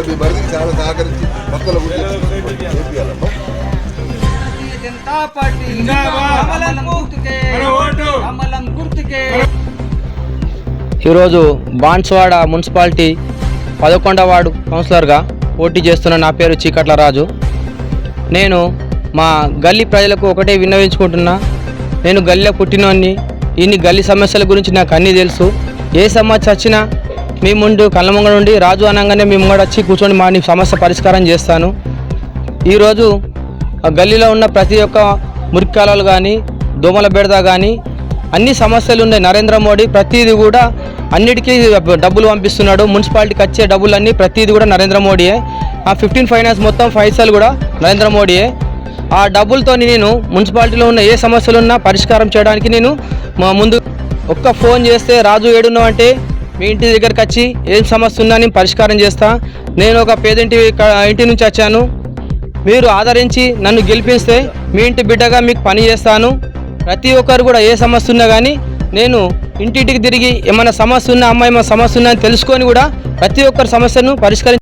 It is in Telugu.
మీ మరిదికి చాలా సహకరించి పక్కన చేపియాలమ్మా. ఈరోజు బాన్స్వాడ మున్సిపాలిటీ 11వ వార్డు కౌన్సిలర్గా పోటీ చేస్తున్న నా పేరు చీకట్ల రాజు. నేను మా గల్లీ ప్రజలకు ఒకటే విన్నవించుకుంటున్నా. నేను గల్లీలో పుట్టినోన్ని, ఇన్ని గల్లీ సమస్యల గురించి నాకు అన్నీ తెలుసు. ఏ సమస్య వచ్చినా మీ ముందు కళ్ళ ముంగడ నుండి రాజు అనగానే మీ ముంగడ వచ్చి కూర్చొని మా సమస్య పరిష్కారం చేస్తాను. ఈరోజు గల్లీలో ఉన్న ప్రతి ఒక్క మురికాలాలు కానీ, దోమల బెడద కానీ అన్ని సమస్యలు ఉన్నాయి. నరేంద్ర మోడీ ప్రతిదీ కూడా అన్నిటికీ డబ్బులు పంపిస్తున్నాడు. మున్సిపాలిటీకి వచ్చే డబ్బులన్నీ ప్రతిదీ కూడా నరేంద్ర మోడీయే. ఆ 15 ఫైనాన్స్ మొత్తం పైసలు కూడా నరేంద్ర మోడీయే. ఆ డబ్బులతో నేను మున్సిపాలిటీలో ఉన్న ఏ సమస్యలు ఉన్నా పరిష్కారం చేయడానికి నేను ముందు ఒక్క ఫోన్ చేస్తే రాజు ఏడున్నావు అంటే మీ ఇంటి దగ్గరికి వచ్చి ఏం సమస్య ఉన్నా నేను పరిష్కారం చేస్తా. నేను ఒక పేదింటి ఇంటి నుంచి వచ్చాను. మీరు ఆదరించి నన్ను గెలిపిస్తే మీ ఇంటి బిడ్డగా మీకు పని చేస్తాను. ప్రతి ఒక్కరు కూడా ఏ సమస్య ఉన్నా కానీ నేను ఇంటింటికి తిరిగి ఏమైనా సమస్య ఉన్నా, అమ్మాయి ఏమైనా సమస్య ఉన్నా అని తెలుసుకొని కూడా ప్రతి ఒక్కరి సమస్యను పరిష్కరించి